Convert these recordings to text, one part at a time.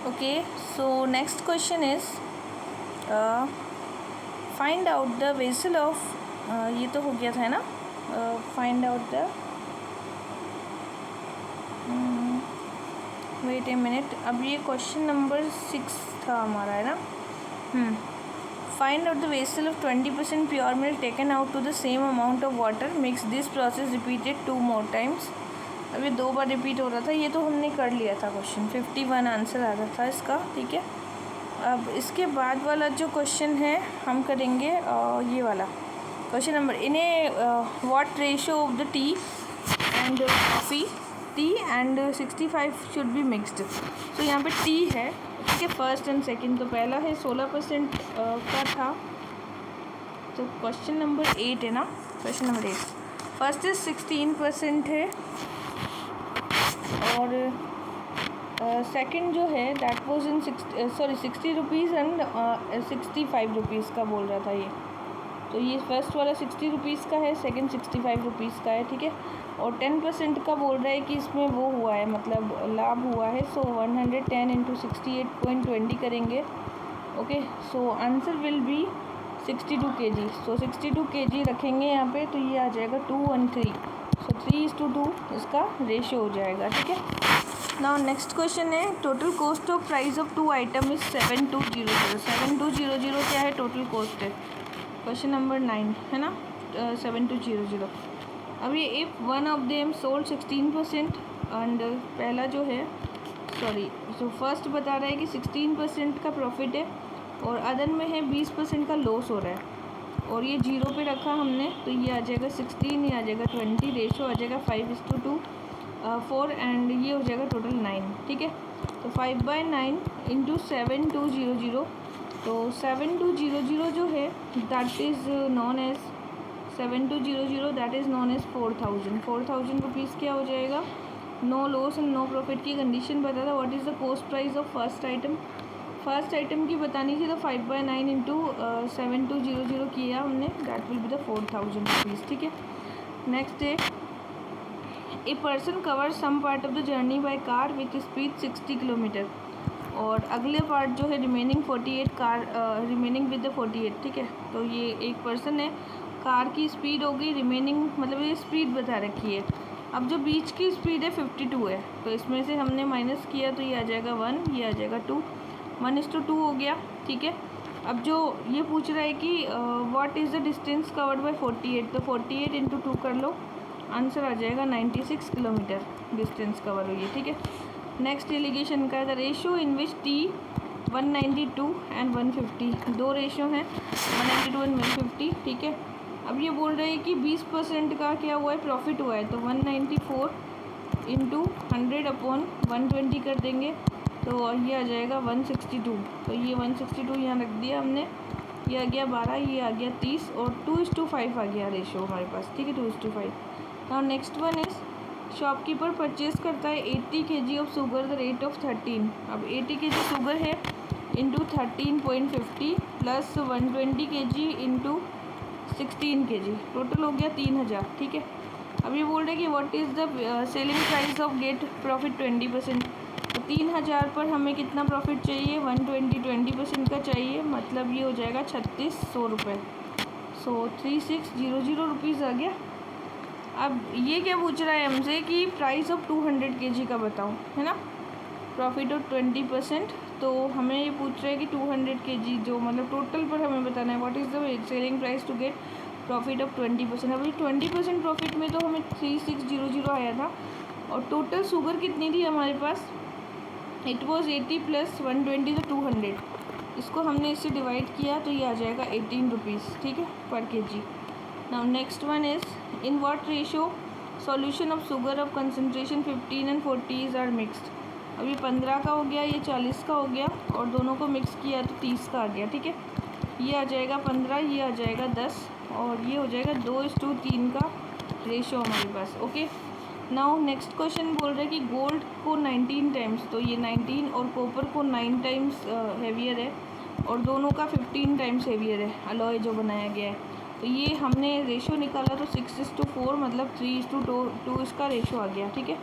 Okay, so next question is find out the vessel of ये तो हो गया था ना, find out the wait a minute, अब ये क्वेश्चन नंबर 6 था हमारा, है ना। Find out the vessel of 20% pure milk taken out to the same amount of water, mix this process repeated 2 more times. अब ये 2 बार रिपीट हो रहा था, ये तो हमने कर लिया था क्वेश्चन, 51 आंसर आ रहा था इसका, ठीक है। अब इसके बाद वाला जो क्वेश्चन है हम करेंगे ये वाला क्वेश्चन नंबर, इन्हें what ratio of the T and coffee, T and 65 should be mixed. तो यहाँ पे टी है, ठीक है, फर्स्ट एंड सेकंड। तो पहला है 16% का था, तो क्वेश्चन नंबर 8 है ना, क्वेश्चन नंबर 8 फर्स्ट इज 16% है, और सेकंड जो है that was in 60 rupees and 65 rupees का बोल रहा था ये। तो ये फर्स्ट वाला 60 रुपीज़ का है, सेकंड 65 रुपीज़ का है, ठीक है। और 10% का बोल रहा है कि इसमें वो हुआ है, मतलब लाभ हुआ है। सो 110 इंटू 68.20 करेंगे, okay. So answer will be 62 kg। So 62 kg रखेंगे यहाँ पे, तो ये आ जाएगा 213। सो 3:2 इसका रेशियो हो जाएगा, ठीक है। नाउ नेक्स्ट क्वेश्चन है total cost of price of 2 item is 7200। 7200 क्या है, टोटल कॉस्ट है, क्वेश्चन नंबर 9 है ना, 7200। अब ये if one of them sold 16% and पहला जो है सो फर्स्ट बता रहा है कि 16% का प्रॉफिट है और अदर में है 20% का लॉस हो रहा है, और ये 0 पे रखा हमने, तो ये आ जाएगा 16, ये आ जाएगा 20, रेशो आ जाएगा 5:2 4 एंड ये हो जाएगा टोटल 9, ठीक है। तो 5/9 इंटू 7200, तो 7200 जो है that is known as 7200 that is known as 4000 rupees क्या हो जाएगा, no loss and no profit की कंडीशन बता था। What is the cost price of first item, first item की बतानी थी, तो 5/9 इंटू 7200 किया हमने, that will be the 4000 rupees, ठीक है। नेक्स्ट है a person cover some part of the journey by car with speed 60 kilometre, और अगले पार्ट जो है remaining 48 car remaining with the 48, ठीक है। तो ये एक पर्सन है, कार की स्पीड होगी रिमेनिंग, मतलब ये स्पीड बता रखी है। अब जो बीच की स्पीड है 52 है, तो इसमें से हमने माइनस किया, तो ये आ जाएगा 1, ये आ जाएगा 2, 1:2 हो गया, ठीक है। अब जो ये पूछ रहा है कि what is the distance covered by 48, तो 48 इंटू 2 कर लो, आंसर आ जाएगा 96 किलोमीटर डिस्टेंस कवर हुई है, ठीक है। नेक्स्ट एलिगेशन का the ratio in which T 192 and 150, दो रेशियो हैं 192 एंड 150, ठीक है। अब ये बोल रहे हैं कि 20% का क्या हुआ है, प्रॉफिट हुआ है, तो 194 इंटू 100/120 कर देंगे, तो ये आ जाएगा 162। तो ये 162 यहाँ रख दिया हमने, ये आ गया 12, ये आ गया 30, और 2:5 आ गया रेशियो हमारे पास, ठीक है, 2:5। Now next one is shopkeeper purchase करता है 80 kg of sugar the rate of 13। अब 80 kg शुगर है into 13.50 plus 120 kg into 16 kg, total हो गया 3000, ठीक है। अब ये बोल रहे हैं कि what is the selling price of gate profit 20%। तो 3000 पर हमें कितना प्रॉफिट चाहिए, 20% का चाहिए, मतलब ये हो जाएगा 3600 रुपये। सो 3600 रुपीज़ आ गया। अब ये क्या पूछ रहा है हमसे कि प्राइस ऑफ 200 kg का बताओ, है ना, प्रॉफिट ऑफ 20%। तो हमें ये पूछ रहा है कि 200 kg जो मतलब टोटल पर हमें बताना है what is the selling price to get profit of 20%। अभी 20% प्रॉफिट में तो हमें 3600 आया था, और टोटल शुगर कितनी थी हमारे पास, इट वॉज 80 प्लस 120 तो 200, इसको हमने इससे डिवाइड किया, तो ये आ जाएगा 18 रुपीज़, ठीक है, पर kg। Now next one is in what ratio solution of sugar of concentration 15 and 40 are mixed. अब ये 15 का हो गया, ये 40 का हो गया, और दोनों को मिक्स किया तो 30 का आ गया, ठीक है। ये आ जाएगा 15, ये आ जाएगा 10, और ये हो जाएगा 2:3 का रेशियो हमारे पास, ओके। नाउ नेक्स्ट क्वेश्चन बोल रहा है कि गोल्ड को 19 टाइम्स, तो ये 19 और कॉपर को 9 टाइम्स हेवियर है, और दोनों का 15 टाइम्स हेवियर है अलॉय जो बनाया गया है। तो ये हमने रेशियो निकाला, तो 6:4 मतलब 3:2 इसका रेशियो आ गया, ठीक है।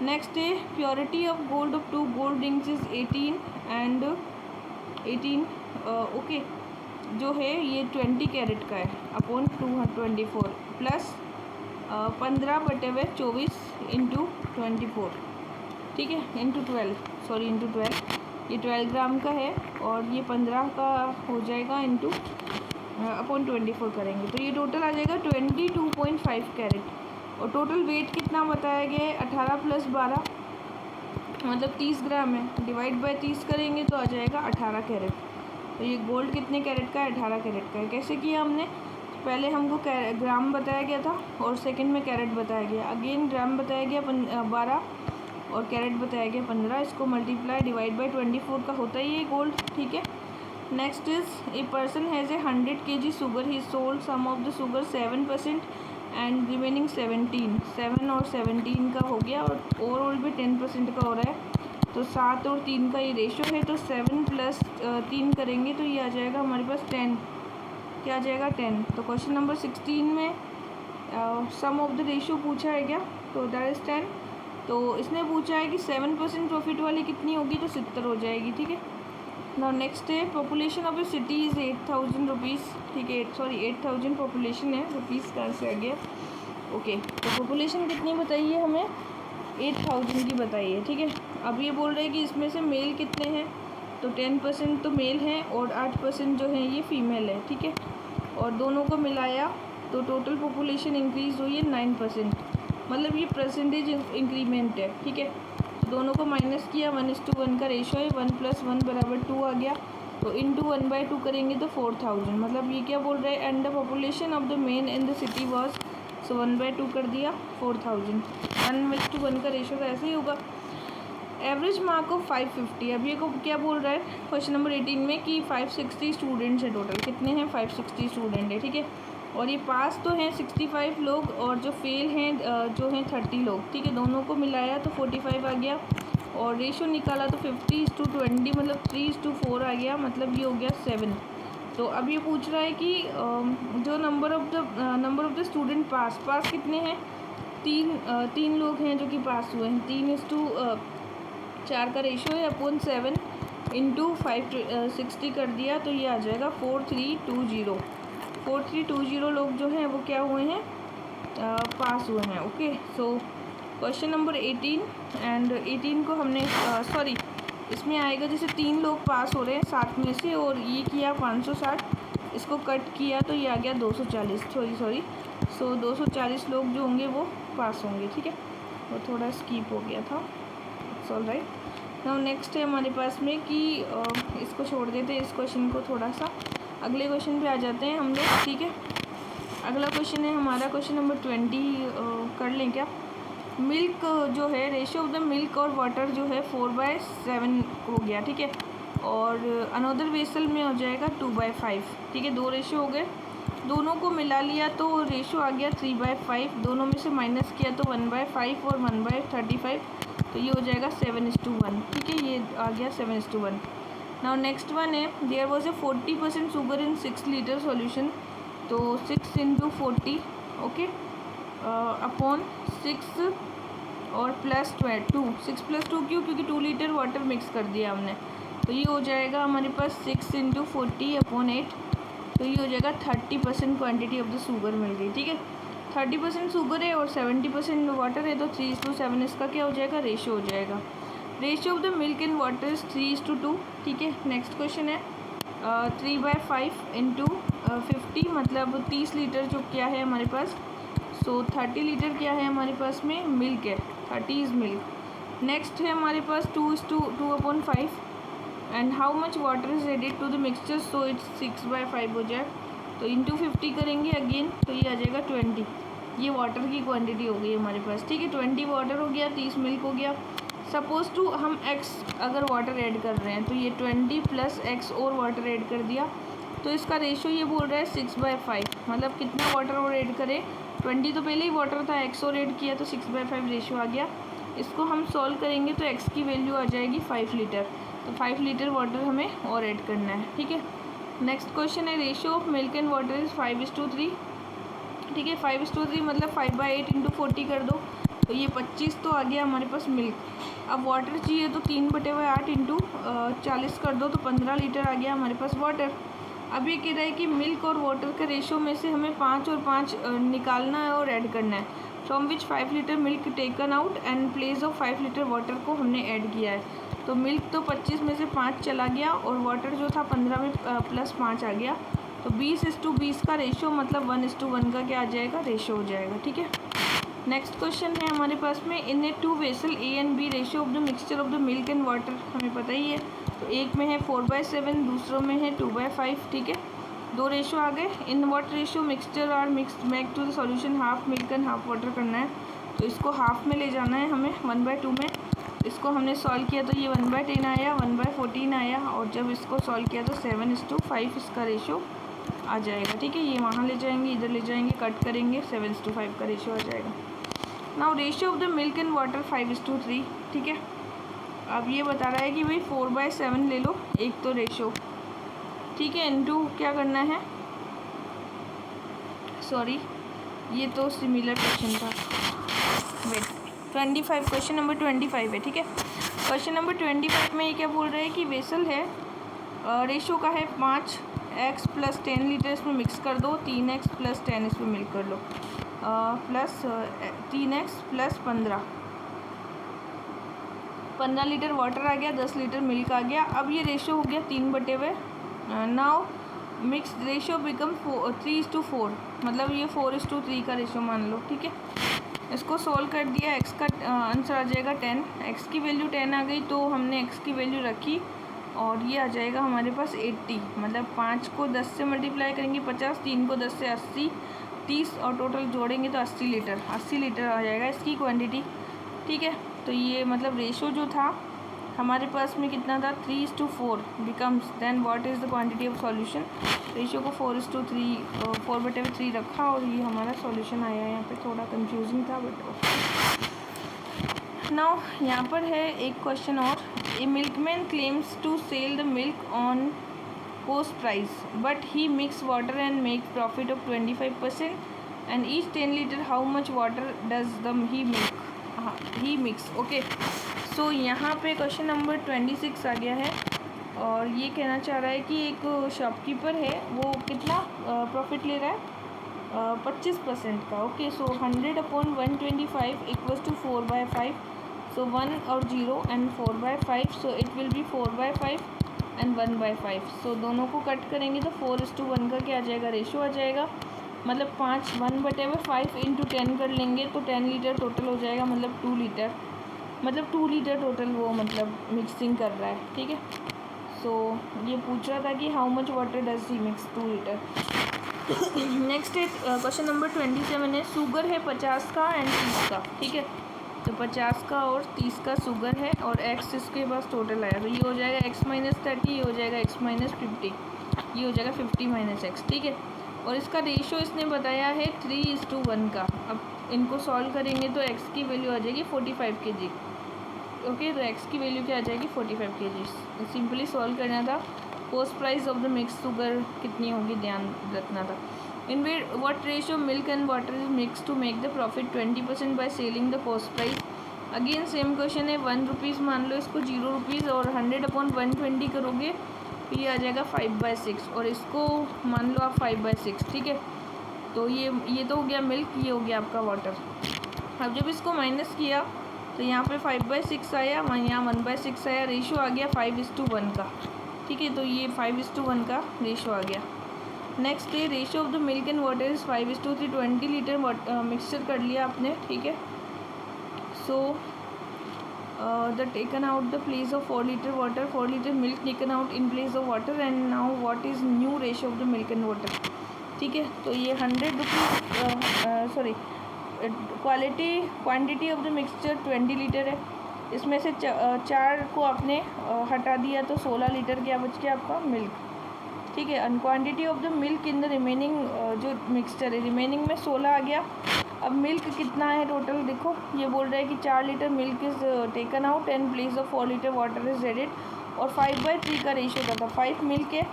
नेक्स्ट है purity of gold of 2 gold rings is 18 and 18 okay जो है ये 20 कैरेट का है अपॉन 224 प्लस 15/24 इंटू 24, ठीक है, इंटू 12 ये 12 ग्राम का है और ये 15 का हो जाएगा इंटू अपॉन 24 करेंगे तो ये टोटल आ जाएगा 22.5 कैरेट। और टोटल वेट कितना बताया गया है 18 + 12 मतलब 30 ग्राम है, डिवाइड बाय 30 करेंगे तो आ जाएगा 18 कैरेट। तो ये गोल्ड कितने कैरेट का है 18 कैरेट का है। कैसे किया हमने, पहले हमको ग्राम बताया गया था और सेकंड में कैरेट बताया गया, अगेन ग्राम बताया गया 12 और कैरेट बताया गया 15, इसको मल्टीप्लाई डिवाइड बाय 24 का होता ही है गोल्ड, ठीक है। Next is a person has a 100 kg sugar, he sold some of the sugar 7% and remaining 17, 7 और 17 का हो गया और ओवरऑल भी 10% का हो रहा है। तो 7 और 3 का ये रेशो है, तो 7 + 3 करेंगे तो ये आ जाएगा हमारे पास 10, क्या आ जाएगा 10। तो क्वेश्चन नंबर 16 में सम ऑफ द रेशो पूछा है क्या, तो दैट इज़ 10। तो इसने पूछा है कि 7% प्रॉफिट वाली कितनी होगी, तो 70 हो जाएगी, ठीक है। नाउ नेक्स्ट है population of A city is 8000 rupees, ठीक है, सॉरी 8000 पॉपुलेशन है, रुपीज़ कहाँ से आ गया, ओके। तो पॉपुलेशन कितनी बताइए हमें 8000 की बताइए, ठीक है। अब ये बोल रहे हैं कि इसमें से मेल कितने हैं, तो 10% तो मेल हैं और 8% जो है ये फीमेल है, ठीक है। और दोनों को मिलाया तो टोटल पॉपुलेशन इंक्रीज़ हुई है 9%, मतलब ये परसेंटेज इंक्रीमेंट है, ठीक है। तो दोनों को माइनस किया, 1:1 का रेशो है, 1 + 1 = 2 आ गया, तो इंटू 1/2 करेंगे तो 4000, मतलब ये क्या बोल रहे हैं, and the population of the men in the city was, so 1/2 कर दिया 4000, 1:1 का रेशो तो ऐसे ही होगा। एवरेज मार्क ऑफ 550, अब ये को क्या बोल रहा है क्वेश्चन नंबर 18 में कि 560 स्टूडेंट्स हैं, टोटल कितने हैं 560 स्टूडेंट है, ठीक है। और ये पास तो हैं 65 लोग और जो फेल हैं जो हैं 30 लोग, ठीक है। दोनों को मिलाया तो 45 आ गया और रेशो निकाला तो 50:20 मतलब 3:4 आ गया, मतलब ये हो गया 7। तो अब ये पूछ रहा है कि जो नंबर ऑफ द स्टूडेंट पास कितने हैं, तीन लोग हैं जो कि पास हुए हैं, 3:4 का रेशो है अपॉन 7 इंटू 560 कर दिया तो ये आ जाएगा 4320 लोग जो हैं वो क्या हुए हैं पास हुए हैं, okay. So question number 18 and 18 को हमने सॉरी इसमें आएगा जैसे 3 लोग पास हो रहे हैं 7 में से और ये किया 560, इसको कट किया तो ये आ गया 240, सॉरी सो 240 लोग जो होंगे वो पास होंगे, ठीक है। वो थोड़ा स्किप हो गया था, it's all right. Now next है हमारे पास में कि इसको छोड़ देते हैं इस क्वेश्चन को, थोड़ा सा अगले क्वेश्चन पे आ जाते हैं हम लोग, ठीक है। अगला क्वेश्चन है हमारा क्वेश्चन नंबर 20 कर लें क्या। मिल्क जो है रेशियो ऑफ द मिल्क और वाटर जो है 4/7 हो गया, ठीक है। और अनदर वेसल में हो जाएगा 2/5, ठीक है। 2 रेशियो हो गए, दोनों को मिला लिया तो रेशियो आ गया 3/5, दोनों में से माइनस किया तो 1/5 और 1/35, तो ये हो जाएगा 7:1, ठीक है। ये आ गया 7:1। नाउ नेक्स्ट वन है there was a 40% sugar in 6 litre solution, तो 6 × 40 ओके अपॉन 6 और प्लस 2, 6 + 2 क्यों, क्योंकि 2 लीटर वाटर मिक्स कर दिया हमने, तो ये हो जाएगा हमारे पास 6 × 40 अपॉन 8, तो ये हो जाएगा 30% quantity of the sugar mill गई, ठीक है। 30% शुगर है और 70% वाटर है, तो 3:7 इसका क्या हो जाएगा रेशो हो जाएगा। Ratio of the milk and water is 3:2, ठीक है। नेक्स्ट क्वेश्चन है 3/5 इंटू 50 मतलब 30 लीटर जो क्या है हमारे पास, सो 30 लीटर क्या है हमारे पास में मिल्क है, 30 इज़ मिल्क। नेक्स्ट है हमारे पास 2:2/5 and how much water is added to the mixture, so it's 6/5 हो जाए, तो इंटू 50 करेंगे अगेन तो ये आ जाएगा 20, ये वाटर की क्वांटिटी हो गई हमारे पास, ठीक है। 20 वाटर हो गया, 30 मिल्क हो गया। सपोज़ टू हम x अगर वाटर ऐड कर रहे हैं तो ये 20 + x और वाटर ऐड कर दिया, तो इसका रेशो ये बोल रहा है 6/5, मतलब कितना वाटर और ऐड करें, 20 तो पहले ही वाटर था, x और ऐड किया तो 6/5 रेशो आ गया। इसको हम सॉल्व करेंगे तो x की वैल्यू आ जाएगी 5 लीटर, तो 5 लीटर वाटर हमें और ऐड करना है, ठीक है। नेक्स्ट क्वेश्चन है ratio of milk and water is 5:3, ठीक है। 5:3 मतलब 5/8 × 40 कर दो तो ये 25 तो आ गया हमारे पास मिल्क। अब वाटर चाहिए तो 3/8 इंटू 40 कर दो तो 15 लीटर आ गया हमारे पास वाटर। अब ये कह रहा है कि मिल्क और वाटर के रेशो में से हमें 5 और 5 निकालना है और ऐड करना है। From which 5 litre milk taken out and place of 5 litre water को हमने ऐड किया है। तो मिल्क तो 25 में से 5 चला गया और वाटर जो था 15 में प्लस 5 आ गया। तो 20:20 का रेशो मतलब 1:1 का क्या आ जाएगा, रेशो हो जाएगा। ठीक है, नेक्स्ट क्वेश्चन है हमारे पास में, in a 2 vessel A and B ratio of the mixture of the milk and water, हमें पता ही है। तो एक में है 4/7, दूसरों में है 2/5। ठीक है, दो रेशो आ गए। In what ratio mixture are mixed make to the solution half milk and half water करना है। तो इसको हाफ में ले जाना है हमें 1/2 में। इसको हमने सॉल्व किया तो ये 1/10 आया, 1/14 आया, और जब इसको सॉल्व किया तो 7:5 इसका रेशो आ जाएगा। ठीक है, ये वहाँ ले जाएंगे, इधर ले जाएंगे, कट करेंगे, 7:5 का रेशो आ जाएगा। Now ratio of the milk and water 5:3। ठीक है, अब ये बता रहा है कि भाई 4/7 ले लो, एक तो रेशो। ठीक है, इनटू क्या करना है, सॉरी ये तो सिमिलर क्वेश्चन था, वेट 25, क्वेश्चन नंबर 25 है। ठीक है, क्वेश्चन नंबर 25 में ये क्या बोल रहे हैं कि वेसल है, रेशो का है 5x + 10 लीटर इसमें मिक्स कर दो, 3x + 10 इसमें मिल्क कर लो, प्लस 3x + 15 लीटर वाटर आ गया, 10 लीटर मिल्क आ गया। अब ये रेशो हो गया 3/2। नाउ मिक्स रेशो बिकम 3:4, मतलब ये 4:3 का रेशो मान लो। ठीक है, इसको सोल्व कर दिया, x का आंसर आ जाएगा 10। x की वैल्यू 10 आ गई तो हमने x की वैल्यू रखी और ये आ जाएगा हमारे पास 80, मतलब 5 को 10 से मल्टीप्लाई करेंगे 50, 3 को 10 से 80, 30 और टोटल जोड़ेंगे तो 80 लीटर आ जाएगा इसकी क्वांटिटी। ठीक है, तो ये मतलब रेशो जो था हमारे पास में कितना था, 3:4 becomes, then what is the quantity of solution. Ratio को 4:3 4/3 रखा और ये हमारा सॉल्यूशन आया। यहाँ पे थोड़ा कंफ्यूजिंग था बट नाउ यहाँ पर है एक क्वेश्चन और, a milkman claims to sell the milk on cost price but he mix water and make profit of 25% and each 10 liter how much water does the he mix। Okay, so यहाँ पे question number 26 आ गया है और ये कहना चाह रहा है कि एक शॉपकीपर है, वो कितना प्रॉफिट ले रहा है, 25% का। ओके, सो 100/125 = 4/5, सो 1 और 0 and 4/5, so it will be 4/5 and 1/5। सो दोनों को कट करेंगे तो 4:1 का क्या आ जाएगा, रेशो आ जाएगा। मतलब 1/5 इंटू 10 कर लेंगे तो 10 लीटर टोटल हो जाएगा, मतलब 2 लीटर, मतलब 2 लीटर टोटल वो मतलब मिक्सिंग कर रहा है। ठीक है, सो ये पूछ रहा था कि how much water does he mix, 2 litre. Next है क्वेश्चन नंबर 27 है, शुगर है 50 का एंड 30 का। ठीक है, तो 50 का और 30 का शुगर है और x इसके पास टोटल आया, तो ये हो जाएगा x - 30, ये हो जाएगा x - 50, ये हो जाएगा 50 - x। ठीक है, और इसका रेशो इसने बताया है 3:1 का। अब इनको सॉल्व करेंगे तो x की वैल्यू आ जाएगी 45 kg। ओके, तो x की वैल्यू क्या आ जाएगी, 45 kg। सिंपली सॉल्व करना था। Cost price of the mix sugar कितनी होगी ध्यान रखना था। इन what ratio milk and water is mixed to make the profit 20% by selling the cost price। Again same question है, 1 रुपीज़ मान लो इसको 0 रुपीज़ और 100/120 करोगे तो ये आ जाएगा 5/6 और इसको मान लो आप 5/6। ठीक है, तो ये तो हो गया मिल्क, ये हो गया आपका वाटर। अब जब इसको माइनस किया तो यहाँ पे 5/6 आया, यहाँ 1/6 आया, रेशो आ गया 5:1 का। ठीक है, तो ये 5:1 का रेशो आ गया। नेक्स्ट है ratio of the milk and water is 5:3, 20 litre mixture कर लिया आपने। ठीक है, so the taken out the place of 4 litre water, 4 litre milk taken out in place of water and now what is new ratio of the milk and water. ठीक है, तो ये 100 rupees sorry quantity of the mixture 20 litre है, इसमें से 4 को आपने हटा दिया तो 16 लीटर क्या बच गया आपका मिल्क। ठीक है, and quantity of the milk in the remaining जो मिक्सचर है, रिमेनिंग में 16 आ गया। अब मिल्क कितना है टोटल, देखो ये बोल रहा है कि 4 litre milk is taken out and place of 4 litre water is added और 5/3 का रेशियो था, 5 मिल्क है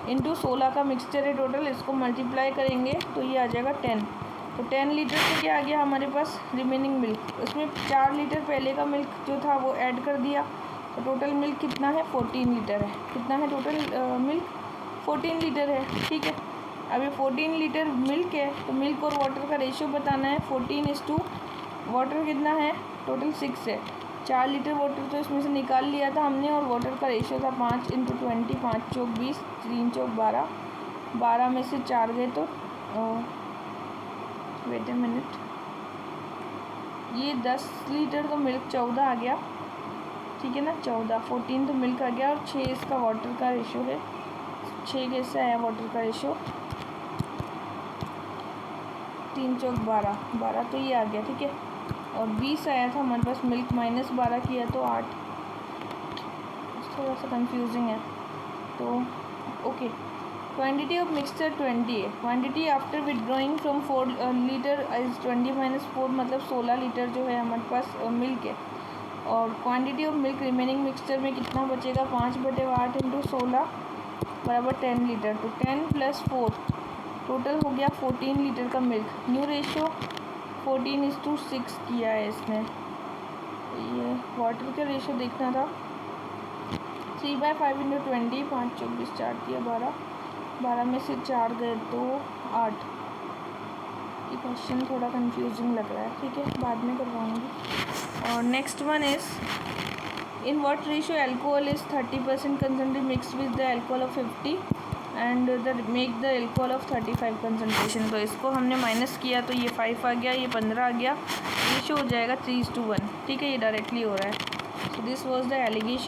इंटू 16 का मिक्सचर है टोटल, इसको मल्टीप्लाई करेंगे तो ये आ जाएगा 10। तो 10 लीटर से क्या आ गया हमारे पास रिमेनिंग मिल्क। उसमें 4 लीटर पहले का मिल्क जो था वो ऐड कर दिया, तो टोटल मिल्क कितना है 14 लीटर है। कितना है टोटल मिल्क 14 लीटर है, ठीक है। अब ये 14 लीटर मिल्क है, तो मिल्क और वाटर का रेशियो बताना है। 14:, वाटर कितना है टोटल 6 है। 4 लीटर वाटर तो इसमें से निकाल लिया था हमने, और वाटर का रेशियो था 5 × 20, 5 चौक 20, 3 चौक 12, 12 में से 4 गए तो वेट अ मिनट, ये 10 लीटर तो मिल्क 14 आ गया, ठीक है ना। 14, 14 तो मिल्क आ गया, और 6 इसका वाटर का रेशियो है। 6 कैसे आया वाटर का रेशियो, 3 चौक 12, 12 तो ये आ गया, ठीक है। और 20 आया था हमारे पास मिल्क, माइनस 12 किया तो 8, थोड़ा सा कंफ्यूजिंग है तो ओके। क्वांटिटी ऑफ मिक्सचर 20 है। Quantity after withdrawing from 4 litre is 20 - 4, मतलब 16 लीटर जो है हमारे पास मिल्क है। और quantity of milk remaining mixture में कितना बचेगा, 5/8 × 16 बराबर 10 लीटर। तो 10 + 4 टोटल हो गया 14 लीटर का मिल्क। न्यू रेशियो 14:6 किया है इसने। ये वाटर का रेशियो देखना था, 3/5 × 20, 5 चौक 20, 4 दिया 12, 12 में से 4 गए तो 8। ये क्वेश्चन थोड़ा कंफ्यूजिंग लग रहा है, ठीक है, बाद में करवाऊँगी। और next one is in what ratio alcohol is 30% concentrate mix with the alcohol of 50 and the make the alcohol of 35 concentration. तो इसको हमने माइनस किया तो ये 5 आ गया, ये 15 आ गया, रेशियो हो जाएगा 3:1, ठीक है, ये डायरेक्टली हो रहा है। So this was the allegation.